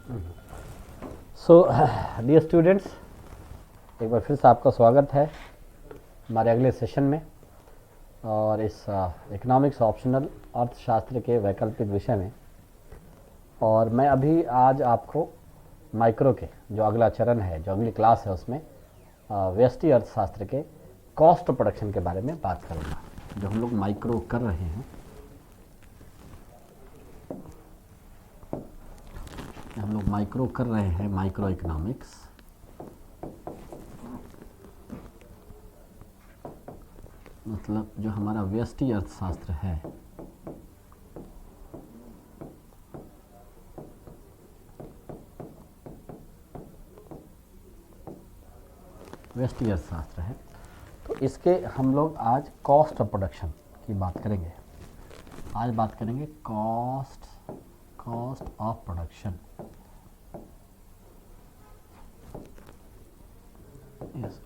So dear students, एक बार फिर से आपका स्वागत है हमारे अगले सेशन में। और इस इकोनॉमिक्स ऑप्शनल अर्थशास्त्र के वैकल्पिक विषय में, और मैं अभी आज आपको माइक्रो के जो अगला चरण है, जो अगली क्लास है, उसमें व्यष्टि अर्थशास्त्र के कॉस्ट ऑफ प्रोडक्शन के बारे में बात करूँगा। जो हम लोग माइक्रो कर रहे हैं, माइक्रो इकोनॉमिक्स, मतलब जो हमारा व्यष्टि अर्थशास्त्र है, व्यष्टि अर्थशास्त्र है, तो इसके हम लोग आज कॉस्ट ऑफ प्रोडक्शन की बात करेंगे। आज बात करेंगे कॉस्ट ऑफ प्रोडक्शन।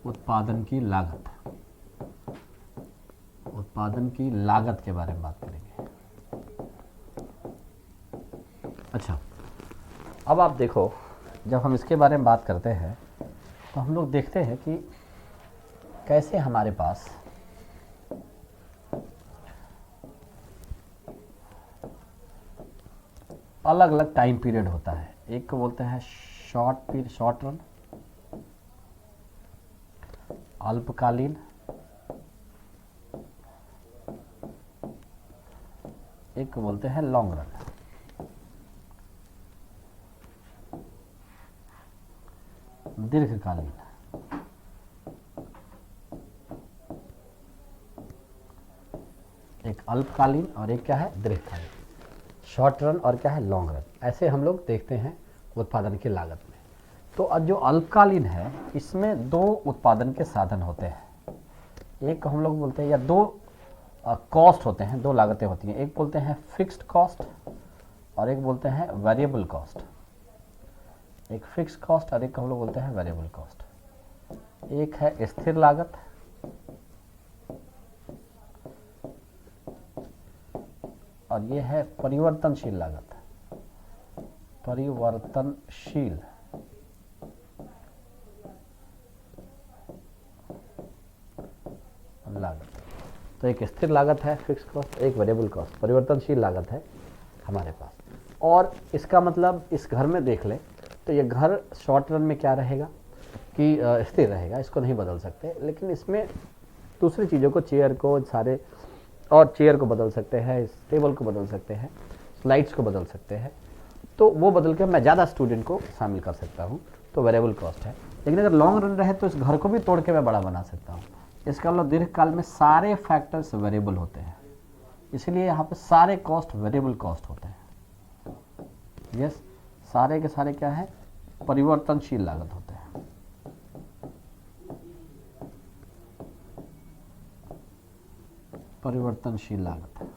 उत्पादन की लागत के बारे में बात करेंगे। अच्छा, अब आप देखो, जब हम इसके बारे में बात करते हैं तो हम लोग देखते हैं कि कैसे हमारे पास अलग अलग टाइम पीरियड होता है। एक को बोलते हैं शॉर्ट रन, अल्पकालीन, एक को बोलते हैं लॉन्ग रन। दीर्घकालीन, एक अल्पकालीन और एक क्या है, दीर्घकालीन। शॉर्ट रन और क्या है, लॉन्ग रन। ऐसे हम लोग देखते हैं उत्पादन की लागत में। तो जो अल्पकालीन है, इसमें दो उत्पादन के साधन होते हैं। एक हम लोग बोलते हैं, या दो कॉस्ट होते हैं, दो लागतें होती हैं। एक बोलते हैं फिक्स्ड कॉस्ट और एक बोलते हैं वेरिएबल कॉस्ट। एक फिक्स्ड कॉस्ट और एक हम लोग बोलते हैं वेरिएबल कॉस्ट। एक है स्थिर लागत और ये है परिवर्तनशील लागत। परिवर्तनशील लागत, तो एक स्थिर लागत है फिक्स्ड कॉस्ट, एक वेरिएबल कॉस्ट, परिवर्तनशील लागत है हमारे पास। और इसका मतलब इस घर में देख ले तो ये घर शॉर्ट रन में क्या रहेगा कि स्थिर रहेगा, इसको नहीं बदल सकते। लेकिन इसमें दूसरी चीज़ों को, चेयर को, सारे और चेयर को बदल सकते हैं, टेबल को बदल सकते हैं, स्लाइड्स को बदल सकते हैं। तो वो बदल के मैं ज़्यादा स्टूडेंट को शामिल कर सकता हूँ, तो वेरिएबल कॉस्ट है। लेकिन अगर लॉन्ग रन रहे तो इस घर को भी तोड़ के मैं बड़ा बना सकता हूँ। इसका मतलब दीर्घकाल में सारे फैक्टर्स वेरिएबल होते हैं, इसलिए यहाँ पे सारे कॉस्ट वेरिएबल कॉस्ट होते हैं। यस, सारे के सारे क्या है, परिवर्तनशील लागत होते हैं। परिवर्तनशील लागत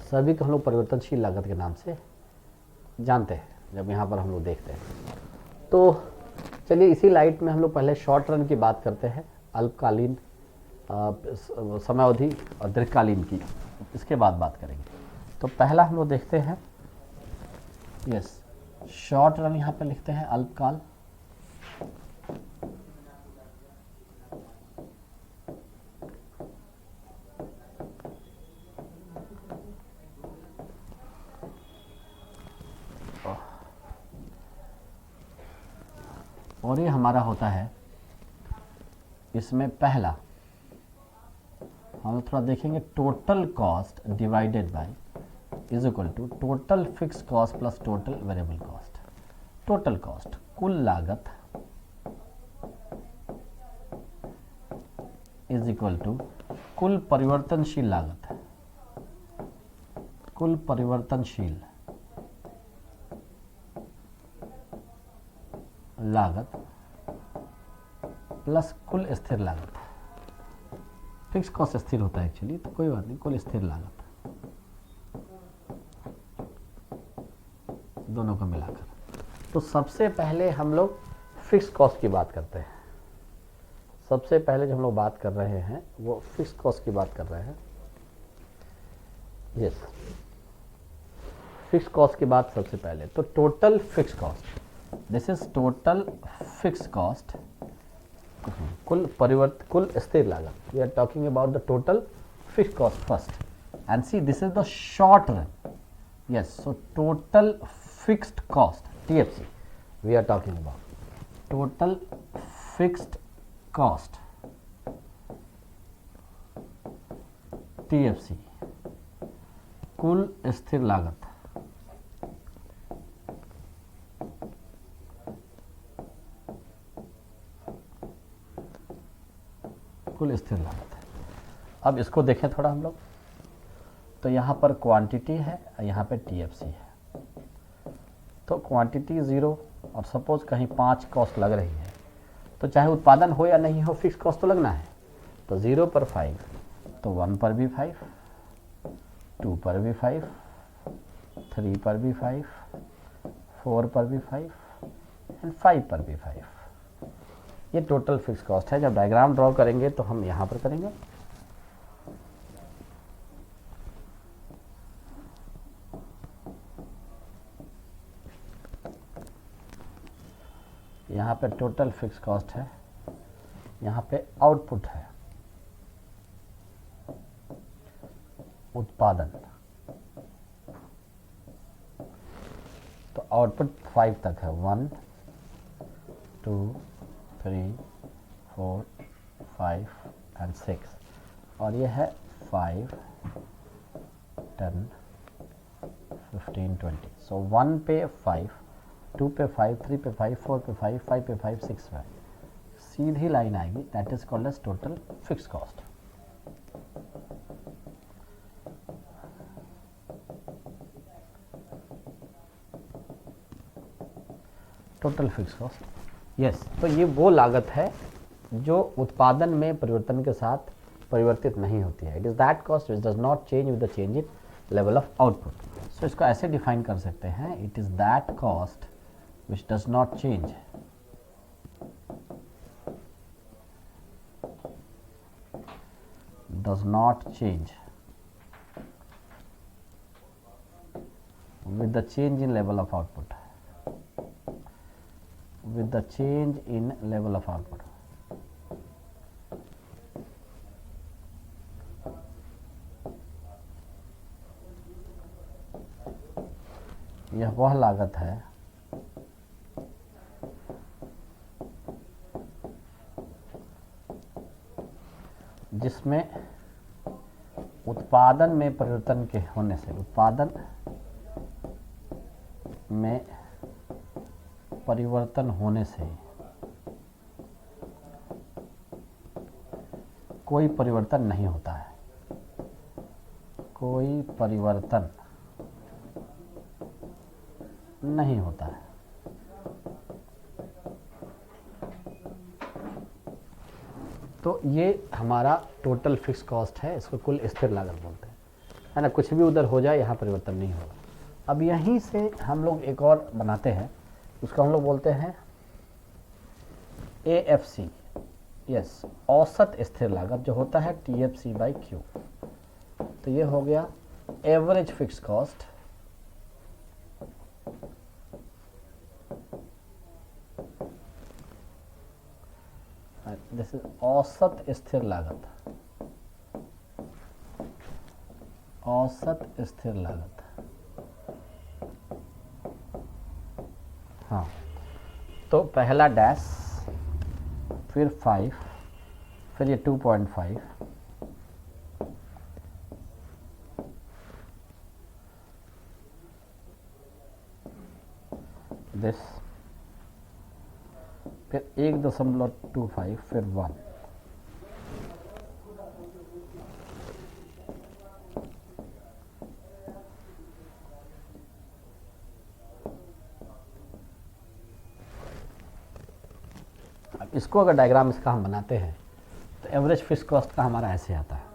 सभी को हम लोग परिवर्तनशील लागत के नाम से जानते हैं जब यहाँ पर हम लोग देखते हैं। तो चलिए इसी लाइट में हम लोग पहले शॉर्ट रन की बात करते हैं, अल्पकालीन समयावधि और दीर्घकालीन की, इसके बाद बात करेंगे। तो पहला हम लोग देखते हैं, यस, शॉर्ट रन यहाँ पे लिखते हैं अल्पकाल, और ये हमारा होता है, इसमें पहला हम लोग थोड़ा देखेंगे, total cost divided by is equal to total fix cost plus total variable cost. Total cost कुल लागत इज इक्वल टू कुल परिवर्तनशील लागत, कुल परिवर्तनशील लागत प्लस कुल स्थिर लागत। फिक्स कॉस्ट स्थिर होता है एक्चुअली, तो कोई बात नहीं, कुल स्थिर लागत दोनों को मिलाकर। तो सबसे पहले हम लोग फिक्स कॉस्ट की बात करते हैं। सबसे पहले जो हम लोग बात कर रहे हैं वो फिक्स कॉस्ट की बात कर रहे हैं। यस, फिक्स कॉस्ट की बात सबसे पहले, तो total fix cost, this is total fix cost, कुल स्थिर लागत। We are talking about the total fix cost first, and see this is the short run, yes, so total fixed cost TFC we are talking about, total fixed cost TFC, कुल स्थिर लागत, कुल स्थिर लागत। अब इसको देखें थोड़ा हम लोग, तो यहाँ पर क्वांटिटी है, यहाँ पे TFC है, तो क्वांटिटी 0 और सपोज कहीं 5 कॉस्ट लग रही है, तो चाहे उत्पादन हो या नहीं हो फिक्स कॉस्ट तो लगना है। तो 0 पर 5, तो 1 पर भी 5, 2 पर भी 5, 3 पर भी 5, 4 पर भी 5 एंड 5 पर भी 5। ये टोटल फिक्स कॉस्ट है। जब डायग्राम ड्रॉ करेंगे तो हम यहाँ पर करेंगे, यहाँ पे टोटल फिक्स कॉस्ट है, यहाँ पे आउटपुट है, उत्पादन, तो आउटपुट 5 तक है, 1 2 3 4 5 एंड 6, और ये है 5 10 15 20। सो 1 पे 5, 2 पे 5, 3 पे 5, 4 पे 5, 5 पे 5, 6 पे, सीधी लाइन आएगी, that is called as total fix cost. Total fix cost, yes, तो ये वो लागत है जो उत्पादन में परिवर्तन के साथ परिवर्तित नहीं होती है। It is that cost which does not change with the change in level of output. So इसको ऐसे डिफाइन कर सकते हैं, it is that cost which does not change with the change in level of output, with the change in level of output। यह वह लागत है जिसमें उत्पादन में परिवर्तन के होने से, उत्पादन में परिवर्तन होने से कोई परिवर्तन नहीं होता है, कोई परिवर्तन नहीं होता है। तो ये हमारा टोटल फिक्स कॉस्ट है, इसको कुल स्थिर लागत बोलते हैं, है ना। कुछ भी उधर हो जाए, यहाँ परिवर्तन नहीं होगा। अब यहीं से हम लोग एक और बनाते हैं, उसको हम लोग बोलते हैं AFC, यस, औसत स्थिर लागत, जो होता है TFC/Q। तो ये हो गया average fix cost, this is औसत स्थिर लागत, औसत स्थिर लागत। हाँ, तो पहला डैश, फिर 5, फिर ये 2.5, दिस, फिर 1.25, फिर 1। अब इसको अगर डायग्राम इसका हम बनाते हैं तो एवरेज फिक्स कॉस्ट का हमारा ऐसे आता है,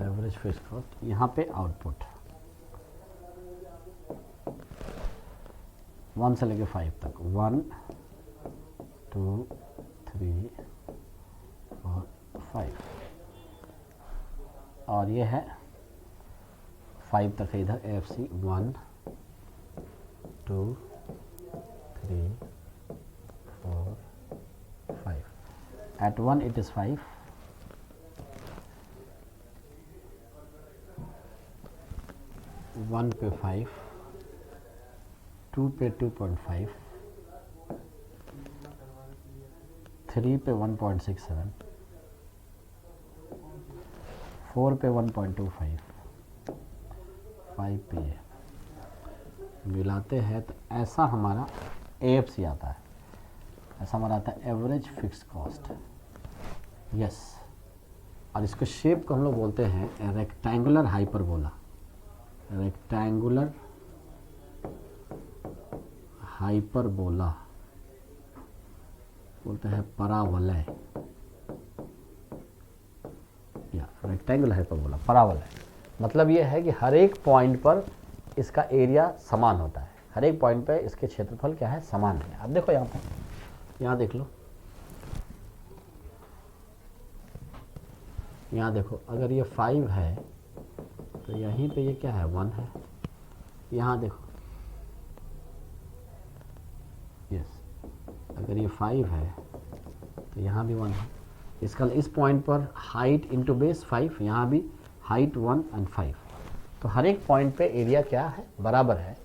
एवरेज फिक्स कॉस्ट, यहाँ पे आउटपुट 1 से लेके 5 तक, 1 2 3 और ये है 5 तक है इधर AFC 1 2 3 4 5 at 1 it is 5 1 पे 5 2 पे 2.5 3 पे 1.67 4 पे 1.25 5 पे ये मिलाते हैं तो ऐसा हमारा AFC आता है, ऐसा हमारा आता है एवरेज फिक्स कॉस्ट। यस, और इसको शेप को हम लोग बोलते हैं रेक्टेंगुलर हाइपरबोला, रेक्टेंगुलर हाइपरबोला बोलते हैं परावलय, या रेक्टेंगुलर हाइपरबोला परावलय। मतलब ये है कि हर एक पॉइंट पर इसका एरिया समान होता है, हर एक पॉइंट पे इसके क्षेत्रफल क्या है, समान है। अब देखो यहाँ पर, यहाँ देख लो, यहाँ देखो, अगर ये 5 है तो यहीं पे ये क्या है, 1 है। यहाँ देखो, यस, अगर ये 5 है तो यहाँ भी 1 है। इसका इस पॉइंट पर हाइट इंटू बेस 5, यहाँ भी हाइट 1 एंड 5, तो हर एक पॉइंट पे एरिया क्या है, बराबर है।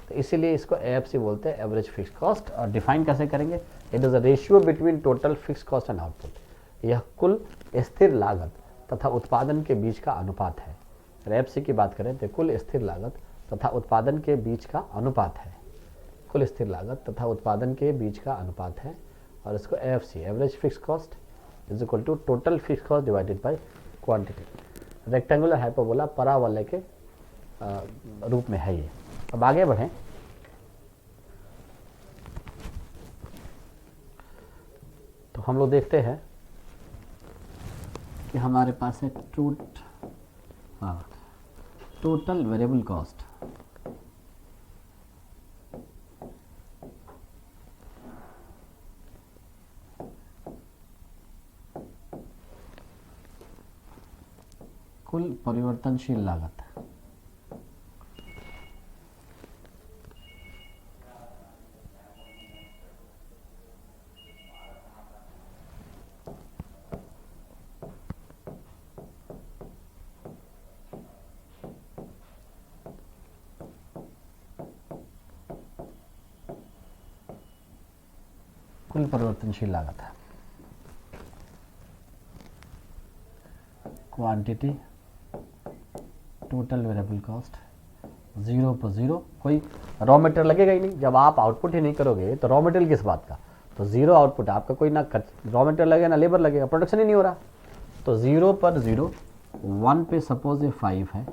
तो इसीलिए इसको AFC बोलते हैं, एवरेज फिक्स कॉस्ट। और डिफाइन कैसे करेंगे, it is a ratio between total fix cost and output. यह कुल स्थिर लागत तथा उत्पादन के बीच का अनुपात है। AFC की बात करें तो कुल स्थिर लागत तथा उत्पादन के बीच का अनुपात है, कुल स्थिर लागत तथा उत्पादन के बीच का अनुपात है। और इसको AFC, average fix cost is equal to total fix cost divided by quantity. Rectangular hyperbola परावलय के रूप में है ये। अब आगे बढ़ें, तो हम लोग देखते हैं कि हमारे पास है टोटल वेरिएबल कॉस्ट। कुल परिवर्तनशील लागत। कुल परिवर्तनशील लागत है, क्वांटिटी टोटल वेरिएबल कॉस्ट, 0 पर 0, कोई रॉ मटेरियल लगेगा ही नहीं। जब आप आउटपुट ही नहीं करोगे तो रॉ मटेरियल किस बात का, तो 0 आउटपुट, आपका कोई ना रॉ मटेरियल लगेगा ना लेबर लगेगा, प्रोडक्शन ही नहीं हो रहा। तो 0 पर 0, 1 पे सपोज ये 5 है,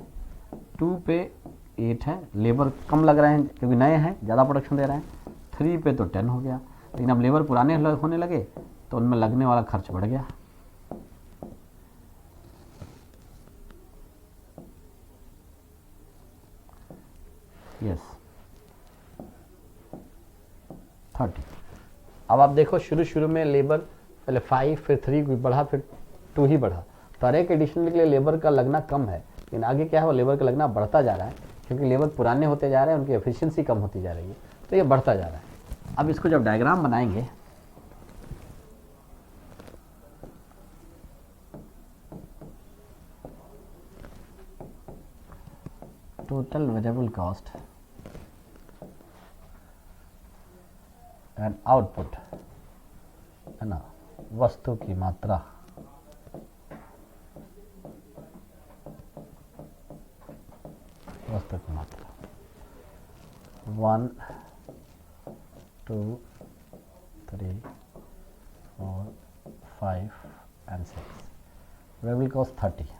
2 पे 8 है, लेबर कम लग रहे हैं क्योंकि नए हैं, ज़्यादा प्रोडक्शन दे रहे हैं। 3 पे तो 10 हो गया, लेकिन अब लेबर पुराने होने लगे तो उनमें लगने वाला खर्च बढ़ गया। यस, 30। अब आप देखो, शुरू में लेबर पहले 5, फिर 3 बढ़ा, फिर 2 ही बढ़ा, तो हर एक एडिशनल के लिए लेबर का लगना कम है। लेकिन आगे क्या है, वो लेबर का लगना बढ़ता जा रहा है क्योंकि लेबर पुराने होते जा रहे हैं, उनकी एफिशिएंसी कम होती जा रही है, तो ये बढ़ता जा रहा है। अब इसको जब डायग्राम बनाएंगे, total variable cost and output, है ना, वस्तु की मात्रा, वस्तु की मात्रा 1 2 3 4 5 and 6, वेरिएबल कॉस्ट 30,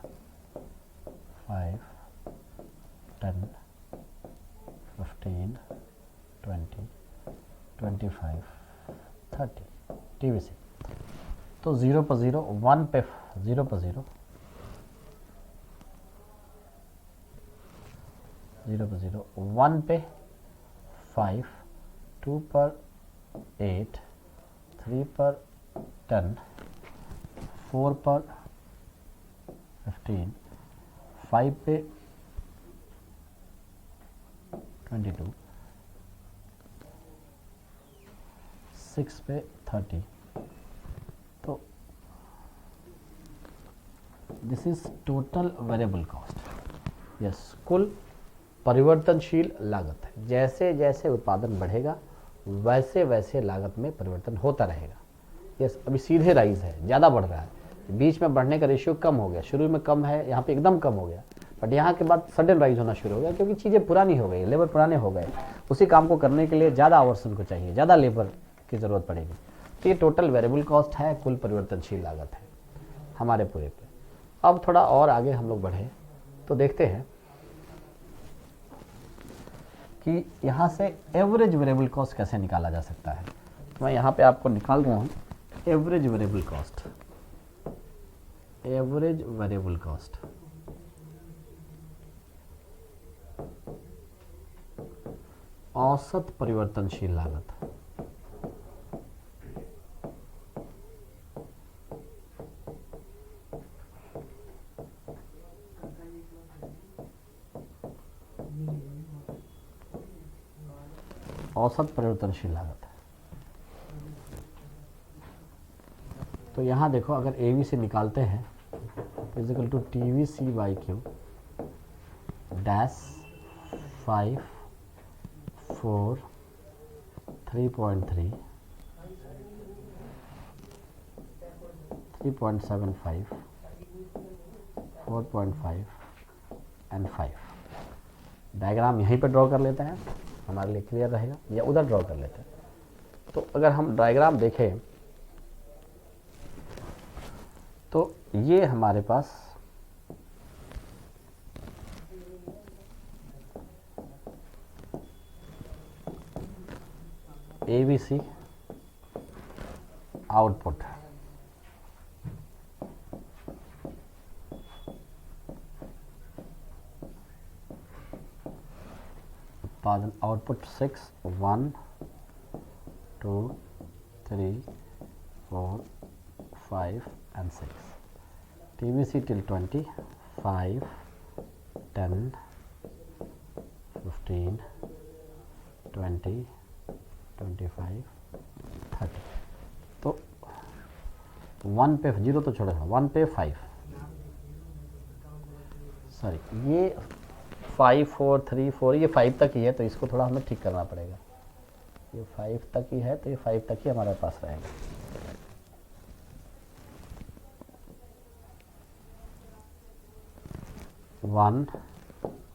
5 10 15 20 25 30 TVC। तो 0 पर 0, 1 पे 0 पर 0, 0 पर 0, 1 पे 5, 2 पर 8, 3 पर 10, 4 पर 15, 5 पे 22, 6 पे 30, तो this is total variable cost. Yes, कुल परिवर्तनशील लागत है। जैसे जैसे उत्पादन बढ़ेगा वैसे वैसे लागत में परिवर्तन होता रहेगा। यस, अभी सीधे राइज है, ज़्यादा बढ़ रहा है, बीच में बढ़ने का रेशियो कम हो गया, शुरू में कम है, यहाँ पे एकदम कम हो गया, बट यहाँ के बाद सडन राइज होना शुरू हो गया क्योंकि चीज़ें पुरानी हो गई, लेबर पुराने हो गए, उसी काम को करने के लिए ज़्यादा आवर्सन को चाहिए, ज़्यादा लेबर की ज़रूरत पड़ेगी। तो ये टोटल वेरिएबल कॉस्ट है, कुल परिवर्तनशील लागत है हमारे पूरे पे। अब थोड़ा और आगे हम लोग बढ़े तो देखते हैं कि यहाँ से एवरेज वेरिएबल कॉस्ट कैसे निकाला जा सकता है। तो मैं यहाँ पे आपको निकाल रहा हूँ average variable cost. Average variable cost औसत परिवर्तनशील लागत। औसत परिवर्तनशील लागत। तो यहाँ देखो, अगर एवी से निकालते हैं is equal to TVC by Q dash 5 4 3.3 3.75 4.5 and 5। Diagram यहीं पर ड्रॉ कर लेते हैं, हमारे लिए क्लियर रहेगा, या उधर ड्रॉ कर लेते हैं। तो अगर हम डायग्राम देखें तो ये हमारे पास एबीसी आउटपुट है, उत्पादन आउटपुट 6 1 2 3 4 5 and 6, TVC till 20 5 10 15 20 25 30। तो 1 पे 0 तो छोड़ेगा, 1 पे 5, सॉरी ये 5 4 3 4 ये 5 तक ही है, तो इसको थोड़ा हमें ठीक करना पड़ेगा। ये 5 तक ही है तो ये 5 तक ही हमारे पास रहेगा। वन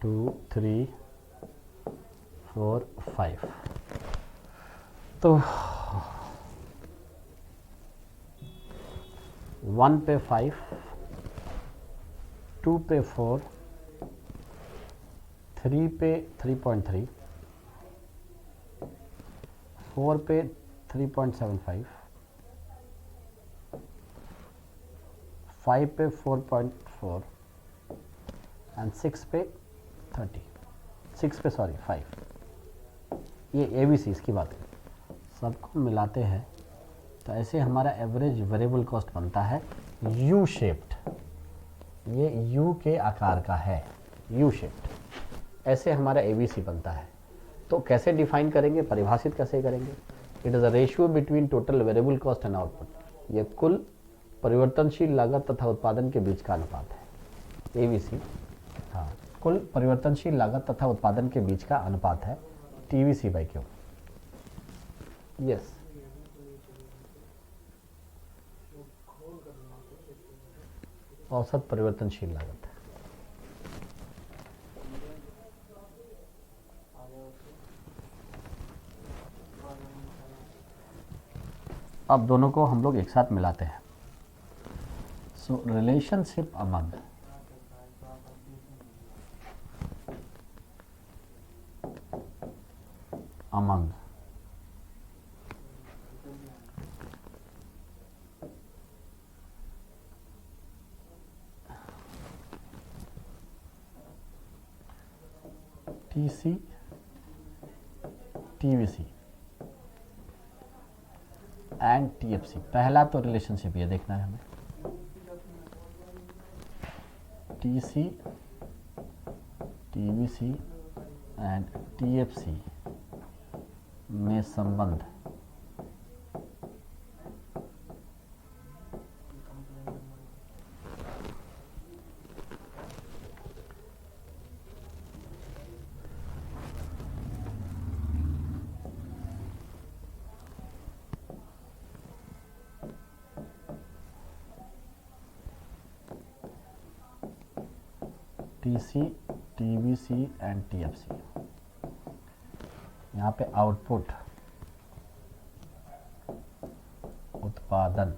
2 3 4 5। तो 1 पे 5, 2 पे 4, 3 पे 3.3, 4 पे 3.75, 5 पे 4.4 एंड 6 पे 30, 6 पे सॉरी 5। ये एबीसी इसकी बात है, सबको मिलाते हैं तो ऐसे हमारा एवरेज वेरिएबल कॉस्ट बनता है यू शेप्ड। ये यू के आकार का है, यू शेप्ड, ऐसे हमारा एबीसी बनता है। तो कैसे डिफाइन करेंगे, परिभाषित कैसे करेंगे? It is a ratio between total variable cost and output. ये कुल परिवर्तनशील लागत तथा उत्पादन के बीच का अनुपात है, एबीसी। हाँ, कुल परिवर्तनशील लागत तथा उत्पादन के बीच का अनुपात है टीवीसी बाई क्यू। यस, औसत परिवर्तनशील लागत है। अब दोनों को हम लोग एक साथ मिलाते हैं। So relationship among TC TVC and TFC. पहला तो रिलेशनशिप ये देखना है हमें, टीसी टीवीसी एंड टीएफसी में संबंध टीसी, टीवीसी एंड टीएफसी। यहाँ पे आउटपुट उत्पादन।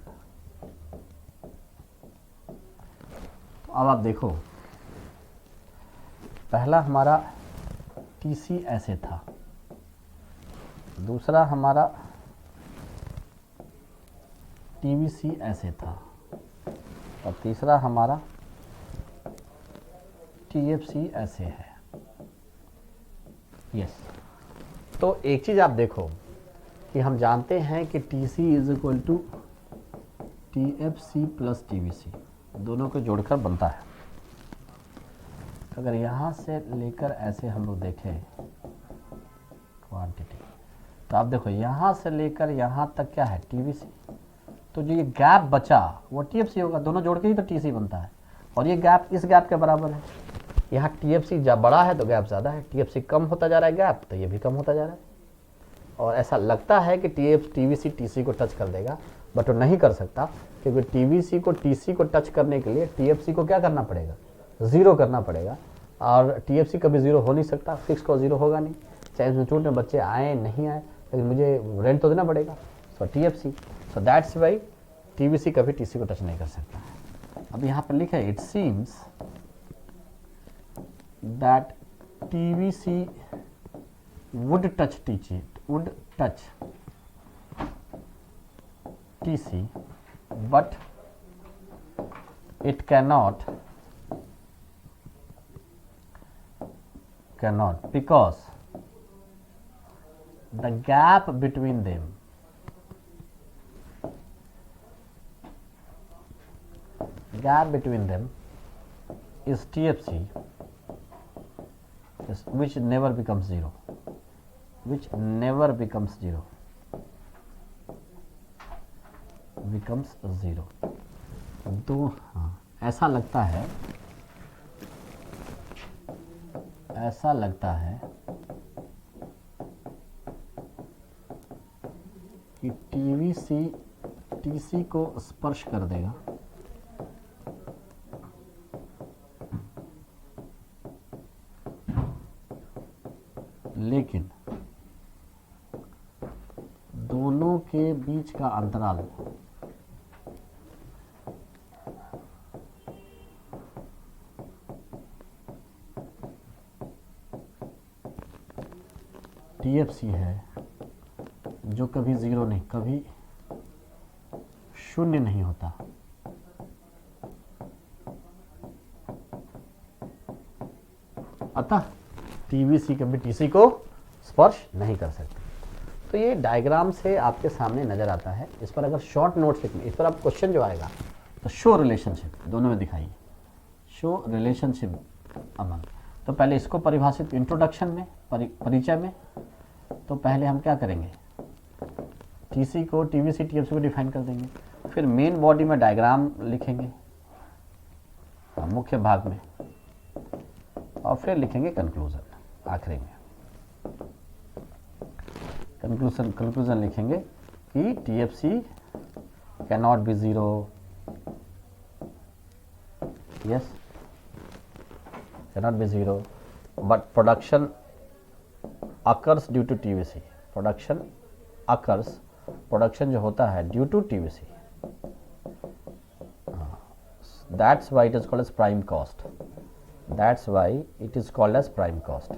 तो अब आप देखो, पहला हमारा टीसी ऐसे था, दूसरा हमारा टीवीसी ऐसे था, और तीसरा हमारा टीएफसी ऐसे है। यस, तो एक चीज आप देखो कि हम जानते हैं कि TC is equal to TFC plus TVC, दोनों को जोड़कर बनता है। अगर यहां से लेकर ऐसे हम लोग देखें क्वांटिटी, तो आप देखो यहां से लेकर यहां तक क्या है, टीवीसी। तो जो ये गैप बचा वो टीएफसी होगा, दोनों जोड़ के ही तो टीसी बनता है। और ये गैप इस गैप के बराबर है। यहाँ टीएफसी जब बड़ा है तो गैप ज़्यादा है, टीएफसी कम होता जा रहा है गैप, तो ये भी कम होता जा रहा है। और ऐसा लगता है कि टीवीसी टीसी को टच कर देगा, बट वो नहीं कर सकता, क्योंकि टीवीसी को टीसी को टच करने के लिए टीएफसी को क्या करना पड़ेगा, ज़ीरो करना पड़ेगा। और टीएफसी कभी ज़ीरो हो नहीं सकता, फिक्स को ज़ीरो होगा नहीं, चाहे इंस्टीट्यूट में बच्चे आए नहीं आए, लेकिन मुझे रेंट तो देना पड़ेगा। So TFC, so that's why TVC कभी टीसी को टच नहीं कर सकता है। अब यहाँ पर लिखा है, it seems that TVC would touch TC, but it cannot because the gap between them is TFC, which never becomes zero, तो हाँ, ऐसा लगता है कि टीवीसी टीसी को स्पर्श कर देगा, लेकिन दोनों के बीच का अंतराल टीएफसी है, जो कभी ज़ीरो नहीं, कभी शून्य नहीं होता। अतः टीवीसी कभी टीसी को स्पर्श नहीं कर सकते। तो ये डायग्राम से आपके सामने नजर आता है। इस पर अगर शॉर्ट नोट्स लिखने, इस पर आप क्वेश्चन जो आएगा तो शो रिलेशनशिप, दोनों में दिखाइए, शो रिलेशनशिप अमंग। तो पहले इसको परिभाषित, इंट्रोडक्शन में, परिचय में, तो पहले हम क्या करेंगे, टीसी को, टीवीसी, टीएफसी को डिफाइन कर देंगे। फिर मेन बॉडी में डायग्राम लिखेंगे मुख्य भाग में, और फिर लिखेंगे कंक्लूजन आखिरी में। कंक्लूजन लिखेंगे कि TFC can not be zero, yes, can not be zero, but production occurs due to TVC, production जो होता है due to TVC, that's why it is called as prime cost,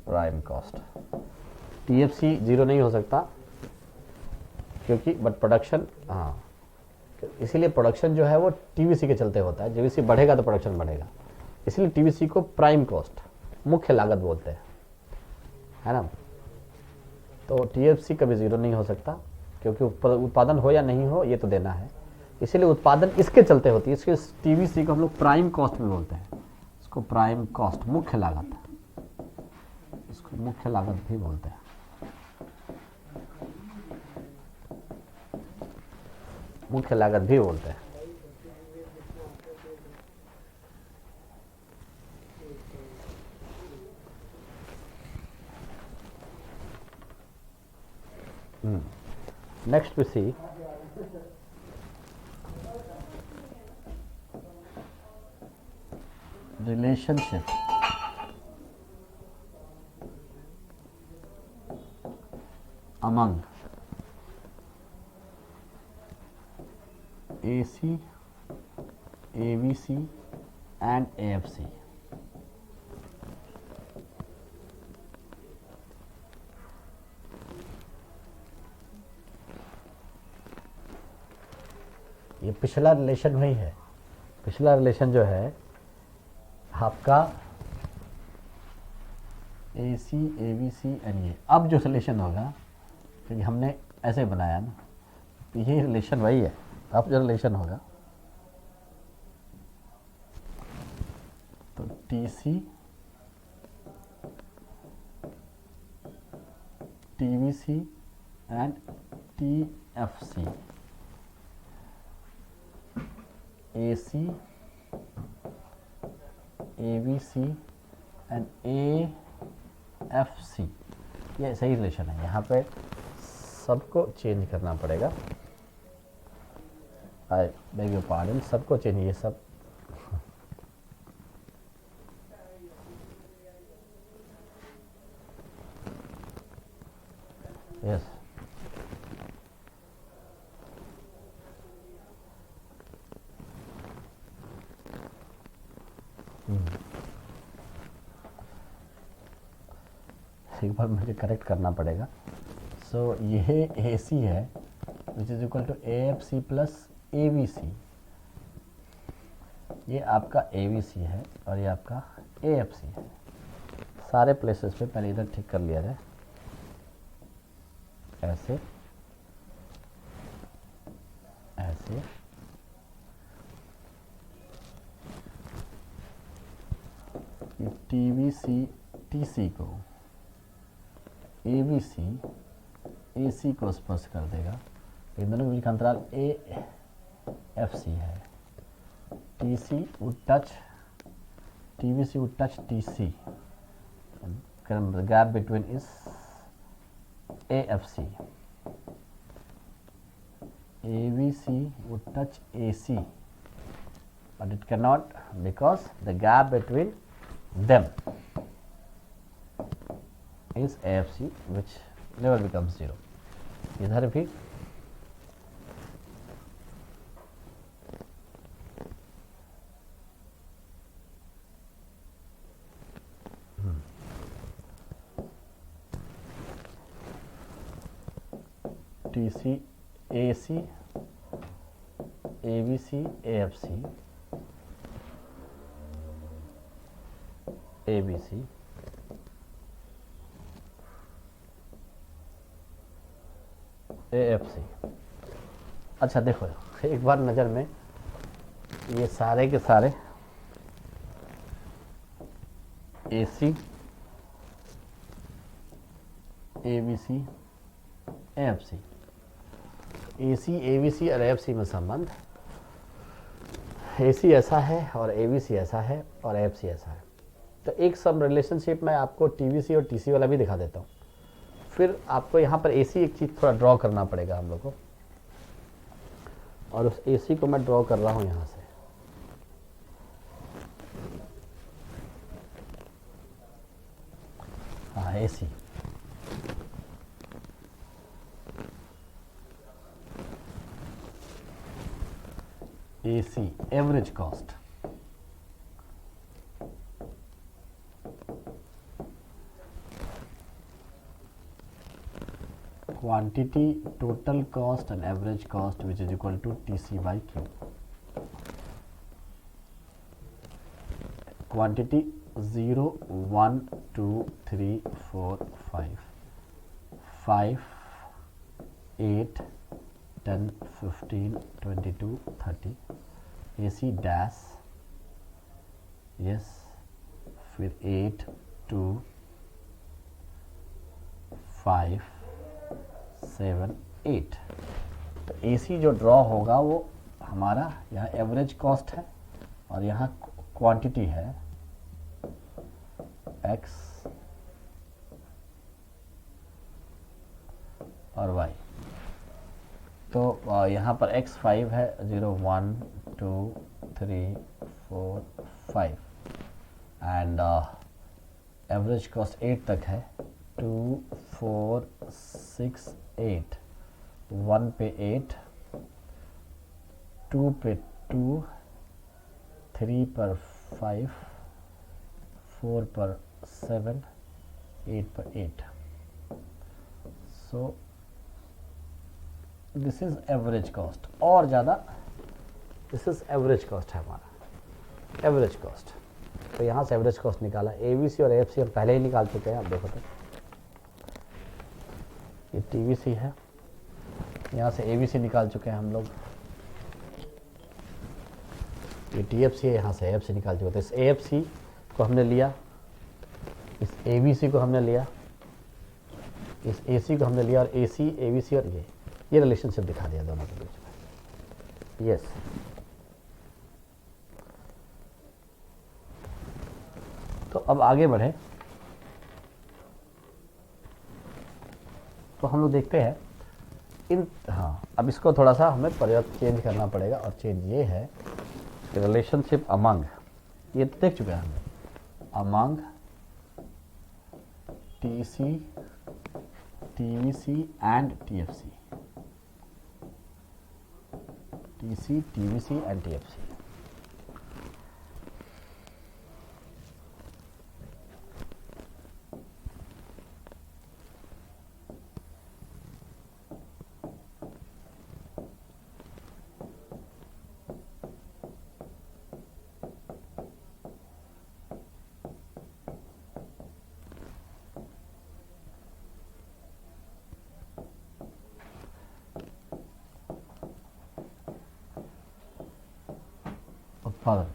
prime cost. TFC zero नहीं हो सकता, क्योंकि but production, हाँ, इसीलिए production जो है वो टीवीसी के चलते होता है। टीवीसी बढ़ेगा तो प्रोडक्शन बढ़ेगा, इसलिए टीवीसी को प्राइम कॉस्ट, मुख्य लागत बोलते हैं, है ना। तो टीएफसी कभी ज़ीरो नहीं हो सकता, क्योंकि उत्पादन हो या नहीं हो ये तो देना है। इसीलिए उत्पादन इसके चलते होती है। इसके टीवीसी को हम लोग प्राइम कॉस्ट भी बोलते हैं, इसको प्राइम कॉस्ट, मुख्य लागत, इसको मुख्य लागत भी बोलते हैं, मुख्य लागत भी बोलते हैं। Next we see relationship among AC, AVC and AFC. ये पिछला रिलेशन वही है। पिछला रिलेशन जो है आपका AC, AVC एंड ये, अब जो रिलेशन होगा, क्योंकि हमने ऐसे बनाया ना, तो ये रिलेशन वही है। अब जो रिलेशन होगा तो TC, TVC and TFC, AC, AVC and AFC, ये सही रिलेशन है। यहाँ पे सबको चेंज करना पड़ेगा, आई बेग योर पार्डन, सबको चेंज, ये सब यस एक बार मुझे करेक्ट करना पड़ेगा। सो ये AC है which is equal to AFC plus AVC, ये आपका AVC है और ये आपका AFC है। सारे प्लेसेस पे पहले इधर ठीक कर लिया जाए, ऐसे ऐसे, TVC TC को, AVC AC को स्पर्श कर देगा, इन दोनों के बीच का अंतराल AFC है। TC would touch, TVC would touch TC, the gap between is AFC. AVC would touch AC, but it cannot because the gap between them is AFC, which never becomes zero. इधर भी TC, AC, AVC, AFC, ABC, AFC। अच्छा देखो एक बार नज़र में, ये सारे के सारे AC, AVC, AFC, AC, AVC और AFC में संबंध, AC ऐसा है और AVC ऐसा है और AFC ऐसा है। तो एक सब रिलेशनशिप में आपको TVC और TC वाला भी दिखा देता हूँ। फिर आपको यहाँ पर AC एक चीज़ थोड़ा ड्रॉ करना पड़ेगा हम लोग को, और उस AC को मैं ड्रॉ कर रहा हूँ यहाँ से। हाँ AC, AC average cost, quantity, total cost and average cost, which is equal to TC by Q. Quantity 0, 1, 2, 3, 4, 5, 5, 8, 10, 15, 22, 30, AC dash, yes, फिर 8, 2, 5, 7, 8। तो AC जो ड्रॉ होगा वो हमारा यहाँ एवरेज कॉस्ट है और यहाँ क्वांटिटी है X और Y। तो यहाँ पर X 5 है, 0, 1, 2, 3, 4, 5 एंड एवरेज कॉस्ट 8 तक है, 2, 4, 6, 8, 1 पे 8, 2 पे 2, 3 पर 5, 4 पर 7, 8 पर 8। So this is average cost. और ज़्यादा दिस इज एवरेज कॉस्ट है हमारा, एवरेज कॉस्ट। तो यहाँ से एवरेज कॉस्ट निकाला। ABC और AFC हम पहले ही निकाल चुके हैं, आप देखो तो ये TVC है, यहाँ से ABC निकाल चुके हैं हम लोग, ये TFC है, यहाँ से AFC निकाल चुके। तो इस AFC को हमने लिया, इस ABC को हमने लिया, इस AC को हमने लिया और AC, ABC और ये रिलेशनशिप दिखा दिया दोनों के बीच में। यस, तो अब आगे बढ़े तो हम लोग देखते हैं इन, हाँ, अब इसको थोड़ा सा हमें परिवर्तन चेंज करना पड़ेगा और चेंज ये है कि रिलेशनशिप अमंग, ये तो देख चुके हैं हमने, among TC, TVC and TFC, TC, TVC and TFC। उत्पादन,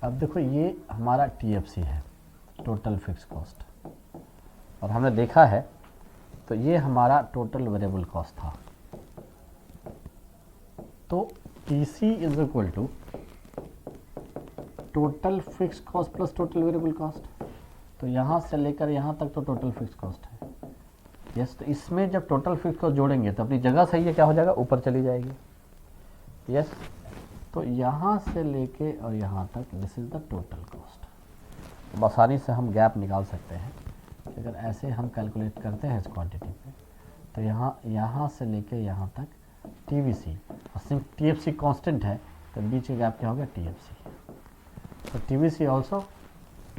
अब देखो ये हमारा TFC है, टोटल फिक्स कॉस्ट, और हमने देखा है तो ये हमारा टोटल वेरिएबल कॉस्ट था। तो TC is equal to total fix cost plus total variable cost. तो यहाँ से लेकर यहाँ तक तो टोटल फिक्स कॉस्ट है। यस, तो इसमें जब टोटल फिक्स कॉस्ट जोड़ेंगे तो अपनी जगह सही है, क्या हो जाएगा, ऊपर चली जाएगी। यस, तो यहाँ से लेके और यहाँ तक this is the total cost. आसानी से हम गैप निकाल सकते हैं कि अगर ऐसे हम कैलकुलेट करते हैं इस क्वांटिटी पे, तो यहाँ से लेके यहाँ तक TVC और सिर्फ TFC कांस्टेंट है, तो बीच का गैप क्या हो गया, TFC। तो TVC also,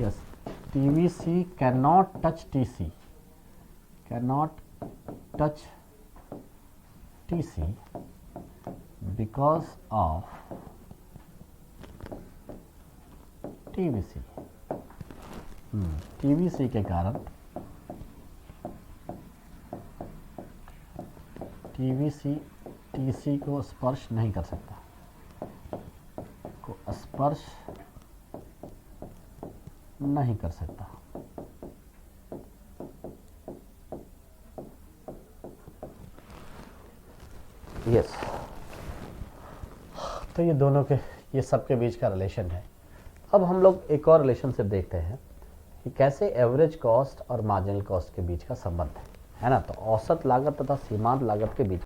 yes, TVC cannot touch TC, cannot touch TC because of TVC। TVC के कारण TVC TC को स्पर्श नहीं कर सकता, को स्पर्श नहीं कर सकता। यस, तो ये दोनों के, ये सब के बीच का रिलेशन है। अब हम लोग एक और रिलेशनशिप देखते हैं कि कैसे एवरेज कॉस्ट और मार्जिनल कॉस्ट के बीच का संबंध है ना। तो औसत लागत तथा सीमांत लागत के बीच